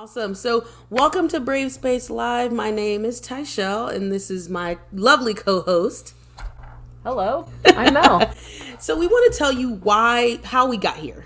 Awesome. So, welcome to Brave Space Live. My name is Tyshell, and this is my lovely co-host. Hello, I'm Mel. So, we want to tell you how we got here,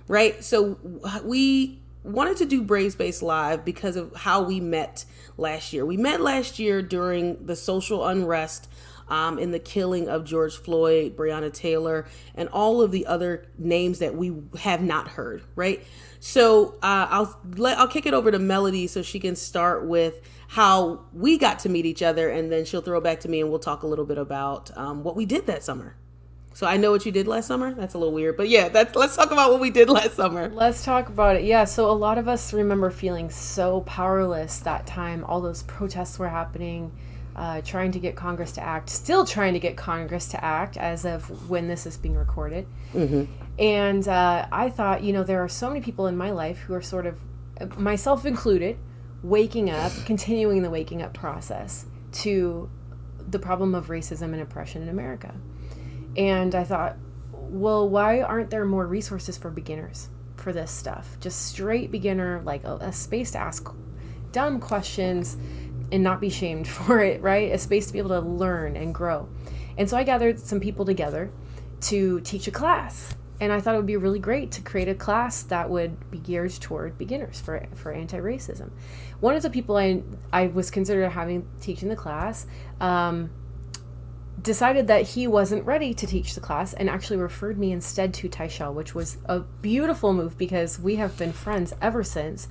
right? So, we wanted to do Brave Space Live because of how we met last year. We met last year during the social unrest in the killing of George Floyd, Breonna Taylor, and all of the other names that we have not heard, right? So I'll kick it over to Melody so she can start with how we got to meet each other, and then she'll throw it back to me, and we'll talk a little bit about what we did that summer. So I know what you did last summer. That's a little weird, but yeah, let's talk about what we did last summer. Let's talk about it. Yeah, so a lot of us remember feeling so powerless that time. All those protests were happening, trying to get Congress to act, still trying to get Congress to act as of when this is being recorded. Mm-hmm. And I thought, there are so many people in my life who are sort of, myself included, waking up, continuing the waking up process to the problem of racism and oppression in America. And I thought, well, why aren't there more resources for beginners for this stuff? Just straight beginner, like a space to ask dumb questions and not be shamed for it, right? A space to be able to learn and grow. And so I gathered some people together to teach a class. And I thought it would be really great to create a class that would be geared toward beginners for anti-racism. One of the people I was considered having teaching the class decided that he wasn't ready to teach the class and actually referred me instead to Tyshell, which was a beautiful move because we have been friends ever since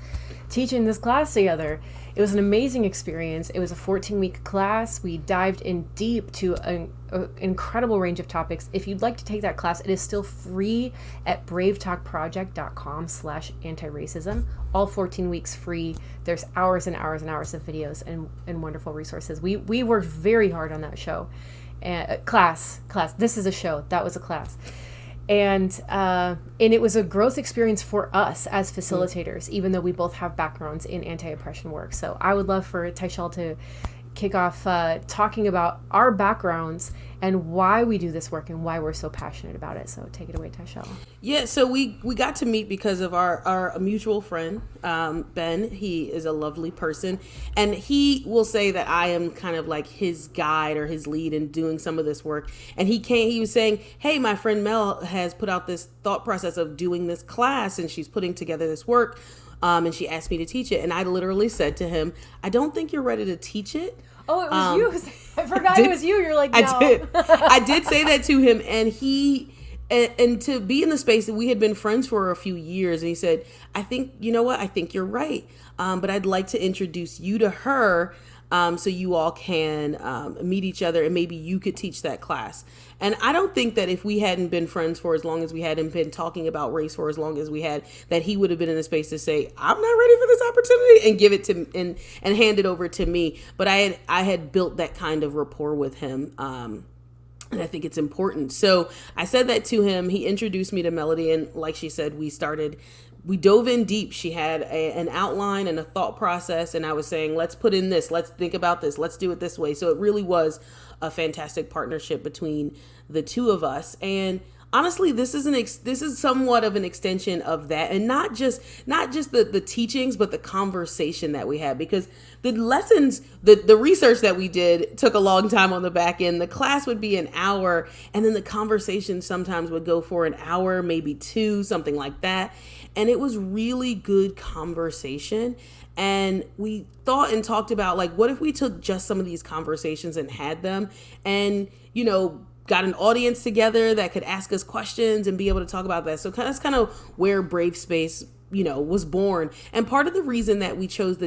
teaching this class together. It was an amazing experience. It was a 14-week class. We dived in deep to an incredible range of topics. If you'd like to take that class, it is still free at bravetalkproject.com/anti-racism. All 14 weeks free. There's hours and hours and hours of videos and wonderful resources. We worked very hard on that show. Class. This is a show. That was a class. And it was a growth experience for us as facilitators, even though we both have backgrounds in anti-oppression work. So I would love for Tyshell to kick off talking about our backgrounds and why we do this work and why we're so passionate about it. So take it away, Tyshell. Yeah, so we got to meet because of our mutual friend, Ben. He is a lovely person, and he will say that I am kind of like his guide or his lead in doing some of this work. And he was saying, hey, my friend Mel has put out this thought process of doing this class, and she's putting together this work, and she asked me to teach it. And I literally said to him, I don't think you're ready to teach it. Oh, it was you. I forgot it was you. You're like, no. I did say that to him, and and to be in the space that we had been friends for a few years, and he said, I think, you know what? I think you're right. But I'd like to introduce you to her so you all can meet each other, and maybe you could teach that class. And I don't think that if we hadn't been friends for as long as we hadn't been talking about race for as long as we had, that he would have been in a space to say, I'm not ready for this opportunity, and give it to and hand it over to me. But I had built that kind of rapport with him. And I think it's important. So I said that to him. He introduced me to Melody. And like she said, we dove in deep. She had an outline and a thought process. And I was saying, let's put in this. Let's think about this. Let's do it this way. So it really was a fantastic partnership between the two of us. And honestly, this is somewhat of an extension of that, and not just the teachings, but the conversation that we had, because the lessons, the research that we did took a long time on the back end. The class would be an hour, and then the conversation sometimes would go for an hour, maybe two, something like that. And it was really good conversation. And we thought and talked about, like, what if we took just some of these conversations and had them and, got an audience together that could ask us questions and be able to talk about that. So that's kind of where Brave Space, was born. And part of the reason that we chose the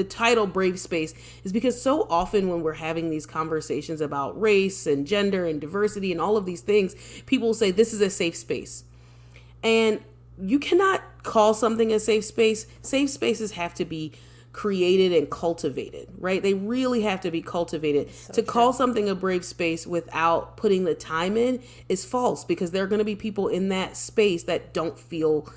title Brave Space is because so often when we're having these conversations about race and gender and diversity and all of these things, people say this is a safe space. And you cannot call something a safe space. Safe spaces have to be created and cultivated, right? They really have to be cultivated. To call something a brave space without putting the time in is false, because there are going to be people in that space that don't feel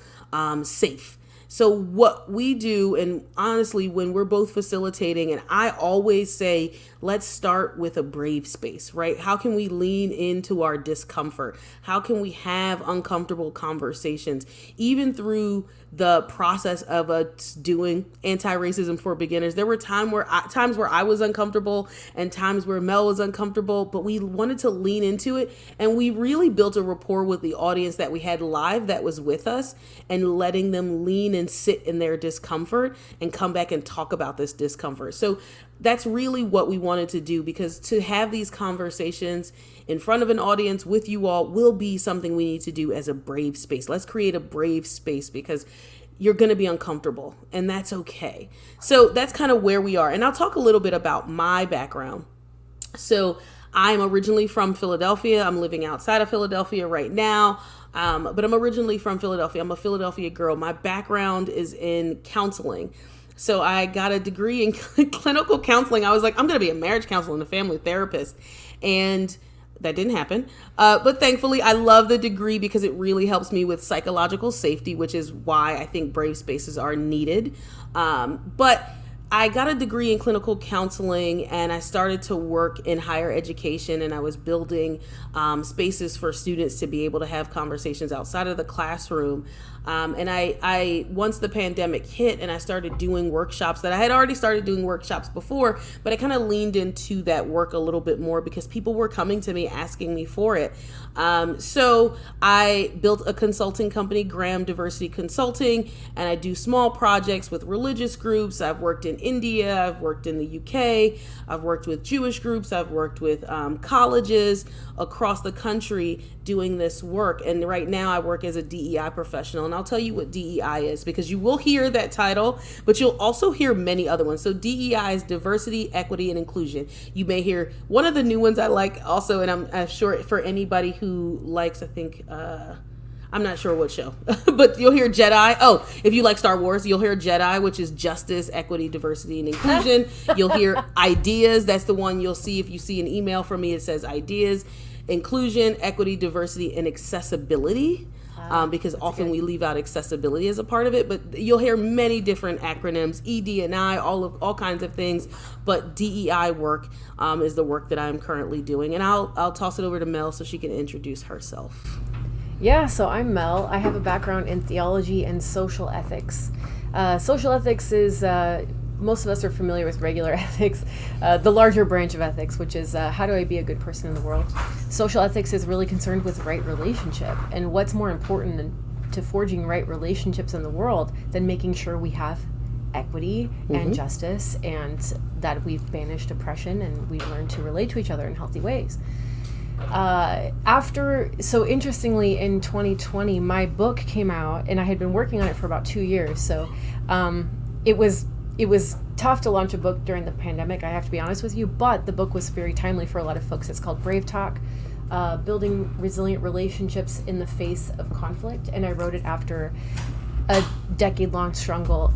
safe. So what we do, and honestly, when we're both facilitating, and I always say, let's start with a brave space, right? How can we lean into our discomfort? How can we have uncomfortable conversations, even through the process of us doing anti-racism for beginners. There were times where I was uncomfortable and times where Mel was uncomfortable, but we wanted to lean into it, and we really built a rapport with the audience that we had live that was with us, and letting them lean and sit in their discomfort and come back and talk about this discomfort. So that's really what we wanted to do, because to have these conversations in front of an audience with you all will be something we need to do as a brave space. Let's create a brave space, because you're going to be uncomfortable, and that's okay. So that's kind of where we are. And I'll talk a little bit about my background. So I'm originally from Philadelphia. I'm living outside of Philadelphia right now. But I'm originally from Philadelphia. I'm a Philadelphia girl. My background is in counseling. So I got a degree in clinical counseling. I was like, I'm going to be a marriage counselor and a family therapist. And that didn't happen. But thankfully, I love the degree because it really helps me with psychological safety, which is why I think brave spaces are needed. But I got a degree in clinical counseling, and I started to work in higher education, and I was building spaces for students to be able to have conversations outside of the classroom. And I once the pandemic hit and I started doing workshops, that I had already started doing workshops before, but I kind of leaned into that work a little bit more because people were coming to me asking me for it. So I built a consulting company, Graham Diversity Consulting, and I do small projects with religious groups. I've worked in India, I've worked in the UK, I've worked with Jewish groups, I've worked with colleges across the country doing this work. And right now I work as a DEI professional. And I'll tell you what DEI is, because you will hear that title, but you'll also hear many other ones. So DEI is diversity, equity, and inclusion. You may hear one of the new ones I like also, and I'm sure for anybody who likes, I think, I'm not sure what show, but you'll hear Jedi. Oh, if you like Star Wars, you'll hear Jedi, which is justice, equity, diversity, and inclusion. You'll hear ideas. That's the one you'll see if you see an email from me. It says ideas, inclusion, equity, diversity, and accessibility. Because often we leave out accessibility as a part of it, but you'll hear many different acronyms, ED&I, all kinds of things. But DEI work is the work that I'm currently doing, and I'll toss it over to Mel so she can introduce herself. Yeah, so I'm Mel. I have a background in theology and social ethics. Social ethics is, most of us are familiar with regular ethics, the larger branch of ethics, which is how do I be a good person in the world? Social ethics is really concerned with right relationship. And what's more important to forging right relationships in the world than making sure we have equity and justice, and that we've banished oppression and we've learned to relate to each other in healthy ways. So interestingly, in 2020, my book came out, and I had been working on it for about 2 years. So it was tough to launch a book during the pandemic, I have to be honest with you, but the book was very timely for a lot of folks. It's called Brave Talk, Building Resilient Relationships in the Face of Conflict. And I wrote it after a decade-long struggle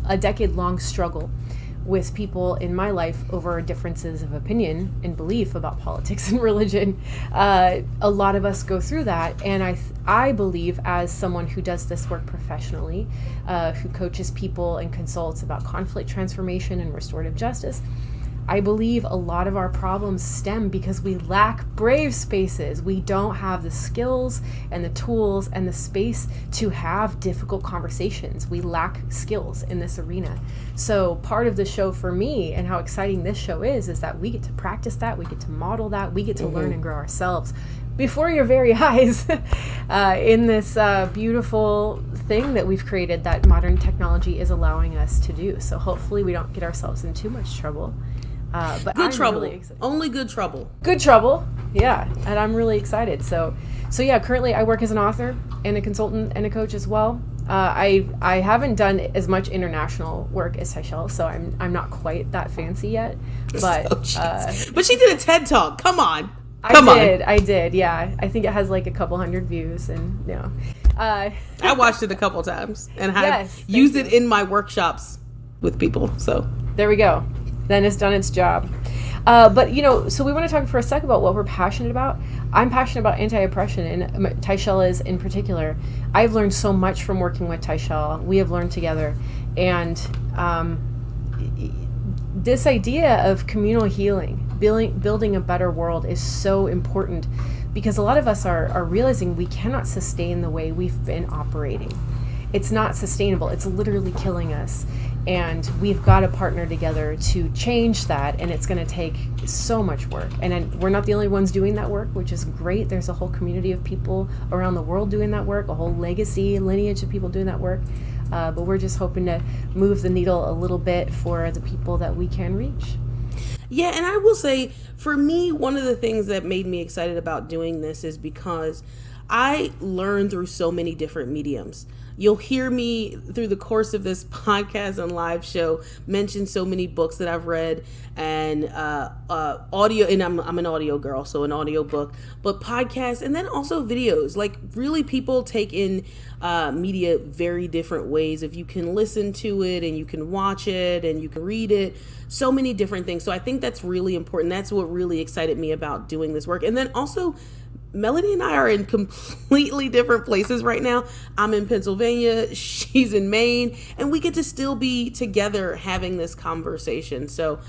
with people in my life over differences of opinion and belief about politics and religion. A lot of us go through that, and I believe, as someone who does this work professionally, who coaches people and consults about conflict transformation and restorative justice, I believe a lot of our problems stem because we lack brave spaces. We don't have the skills and the tools and the space to have difficult conversations. We lack skills in this arena. So part of the show for me, and how exciting this show is that we get to practice that, we get to model that, we get to learn and grow ourselves before your very eyes in this beautiful thing that we've created that modern technology is allowing us to do. So hopefully we don't get ourselves in too much trouble. But good I'm trouble. Really excited. Only good trouble. Good trouble. Yeah. And I'm really excited. So yeah, currently I work as an author and a consultant and a coach as well. I haven't done as much international work as Tyshell, so I'm not quite that fancy yet. But but she did a TED Talk. Come on. I did. Yeah. I think it has like a couple hundred views, and I watched it a couple times and have used it in my workshops with people. So there we go. Then it's done its job. But, so we want to talk for a sec about what we're passionate about. I'm passionate about anti-oppression, and Tyshell is in particular. I've learned so much from working with Tyshell. We have learned together. And this idea of communal healing, building a better world is so important, because a lot of us are realizing we cannot sustain the way we've been operating. it's not sustainable. It's literally killing us. And we've got to partner together to change that. And it's going to take so much work. And then we're not the only ones doing that work, which is great. There's a whole community of people around the world doing that work, a whole legacy, lineage of people doing that work. But we're just hoping to move the needle a little bit for the people that we can reach. Yeah, and I will say, for me, one of the things that made me excited about doing this is because I learn through so many different mediums. You'll hear me through the course of this podcast and live show mention so many books that I've read and audio, and I'm an audio girl, so an audio book, but podcasts, and then also videos. Like, really, people take in media very different ways. If you can listen to it and you can watch it and you can read it, so many different things. So I think that's really important. That's what really excited me about doing this work. And then also, Melody and I are in completely different places right now. I'm in Pennsylvania, she's in Maine, and we get to still be together having this conversation. So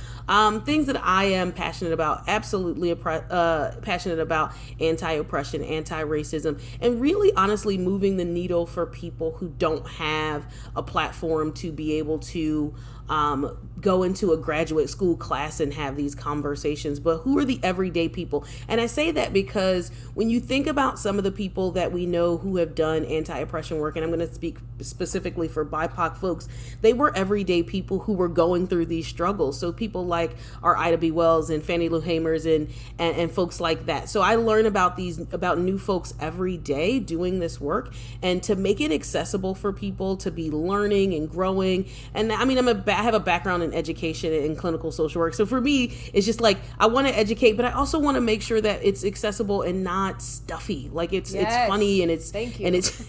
things that I am passionate about, absolutely passionate about anti-oppression, anti-racism, and really honestly moving the needle for people who don't have a platform to be able to go into a graduate school class and have these conversations, but who are the everyday people? And I say that because when you think about some of the people that we know who have done anti-oppression work, and I'm going to speak specifically for BIPOC folks, they were everyday people who were going through these struggles. So people like our Ida B. Wells and Fannie Lou Hamers and folks like that. So I learn about new folks every day doing this work, and to make it accessible for people to be learning and growing. And I mean, I have a background in education and clinical social work. So for me, it's just like, I want to educate, but I also want to make sure that it's accessible and not stuffy. Like it's funny and it's, Thank you. And it's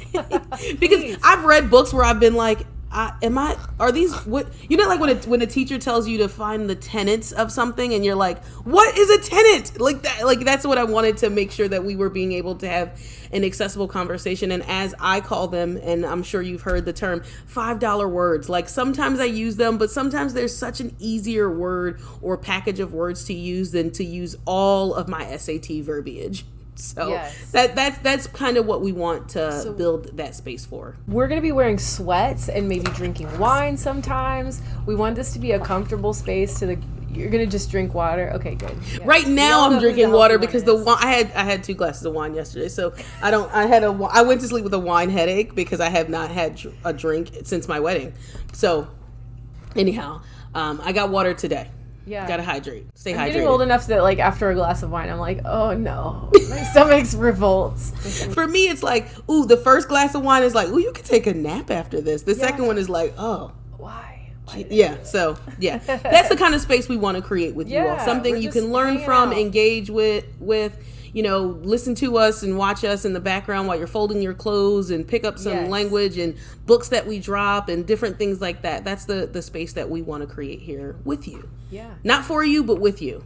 because I've read books where I've been like, are these what, you know, like when a teacher tells you to find the tenets of something and you're like, what is a tenet? Like that, like that's what I wanted to make sure that we were being able to have an accessible conversation. And as I call them, and I'm sure you've heard the term, $5 words. Like sometimes I use them, but sometimes there's such an easier word or package of words to use than to use all of my SAT verbiage. So yes. that's kind of what we want to build that space for. We're going to be wearing sweats and maybe drinking wine sometimes. We want this to be a comfortable space you're going to just drink water. Okay, good. Yeah. Right now I'm drinking water because I had 2 glasses of wine yesterday. So I went to sleep with a wine headache because I have not had a drink since my wedding. So anyhow, I got water today. Yeah. Gotta hydrate. Stay hydrated. I'm getting old enough that like after a glass of wine, I'm like, oh no, my stomach's revolts. For me, it's like, ooh, the first glass of wine is like, ooh, you could take a nap after this. The second one is like, oh. Why? Yeah. So yeah, that's the kind of space we want to create with you all. Something you can learn from, engage with, you know, listen to us and watch us in the background while you're folding your clothes and pick up some language and books that we drop and different things like that. That's the space that we want to create here with you. Yeah. Not for you, but with you.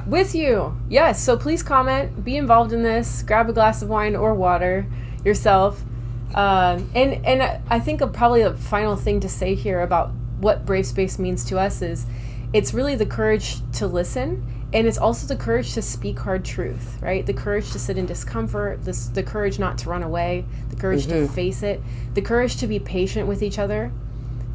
With you. Yes. So please comment, be involved in this, grab a glass of wine or water yourself. And I think probably the final thing to say here about what Brave Space means to us is it's really the courage to listen. And it's also the courage to speak hard truth, right? The courage to sit in discomfort, the courage not to run away, the courage to face it, the courage to be patient with each other,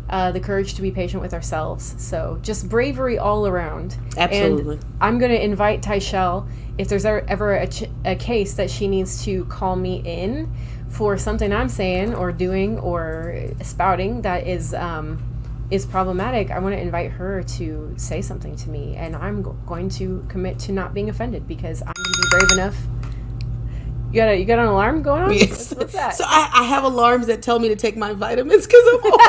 the courage to be patient with ourselves. So just bravery all around. Absolutely. And I'm going to invite Tyshell, if there's ever a case that she needs to call me in for something I'm saying or doing or spouting that is problematic, I want to invite her to say something to me, and I'm going to commit to not being offended because I'm going to be brave enough. You got an alarm going on? Yes. What's that? So I have alarms that tell me to take my vitamins because I'm old.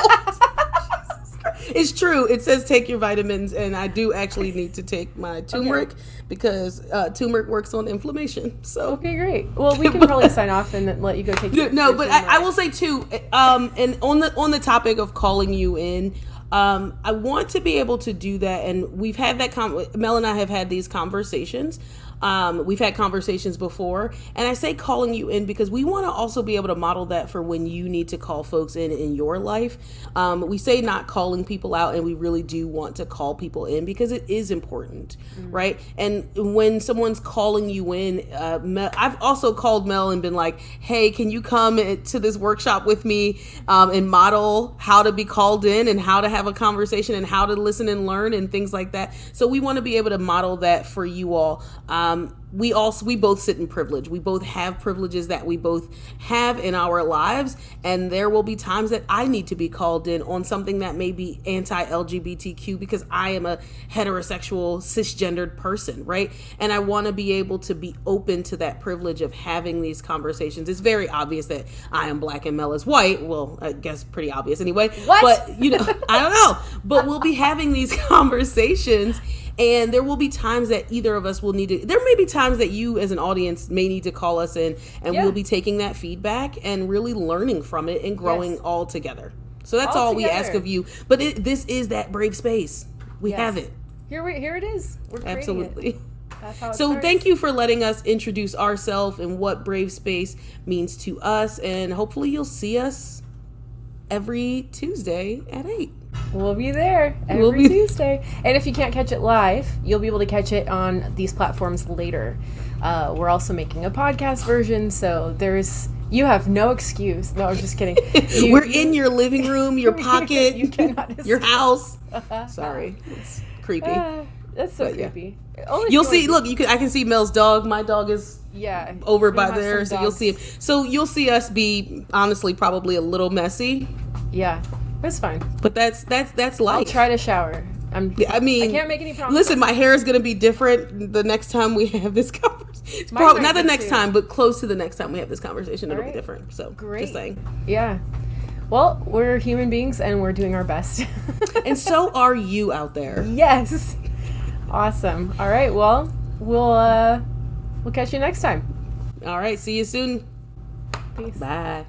It's true. It says take your vitamins, and I do actually need to take my turmeric because turmeric works on inflammation. So okay, great. Well, we can probably sign off and then let you go take your but I will say too, and on the topic of calling you in, I want to be able to do that, and we've had that. Mel and I have had these conversations. We've had conversations before, and I say calling you in because we want to also be able to model that for when you need to call folks in your life. We say not calling people out, and we really do want to call people in because it is important, right? And when someone's calling you in, I've also called Mel and been like, hey, can you come to this workshop with me and model how to be called in and how to have a conversation and how to listen and learn and things like that. So we want to be able to model that for you all. We both sit in privilege. We both have privileges that we both have in our lives. And there will be times that I need to be called in on something that may be anti-LGBTQ because I am a heterosexual cisgendered person, right? And I want to be able to be open to that privilege of having these conversations. It's very obvious that I am black and Mel is white. Well, I guess pretty obvious anyway. What? But, I don't know. But we'll be having these conversations. And there will be times that either of us will need to, there may be times that you as an audience may need to call us in, and we'll be taking that feedback and really learning from it and growing all together. So that's all we ask of you. But this is that brave space. We have it. Here it is. We're creating Absolutely. it. That's how it So starts. thank you for letting us introduce ourselves and what brave space means to us. And hopefully you'll see us every Tuesday at 8. We'll be there every Tuesday. And if you can't catch it live, you'll be able to catch it on these platforms later. We're also making a podcast version, so you have no excuse. No, I'm just kidding. We're in your living room, your pocket, you cannot your house. Sorry, it's creepy. That's so creepy. You'll see. Look, I can see Mel's dog. My dog is over by there, so you'll see him. So you'll see us be honestly probably a little messy. Yeah. It's fine. But that's life. I'll try to shower. I can't make any promises. Listen, my hair is going to be different the next time we have this conversation. Probably not the next time, but close to the next time we have this conversation, it'll be different. So, just saying. Yeah. Well, we're human beings and we're doing our best. And so are you out there. Yes. Awesome. All right. Well, we'll catch you next time. All right. See you soon. Peace. Bye.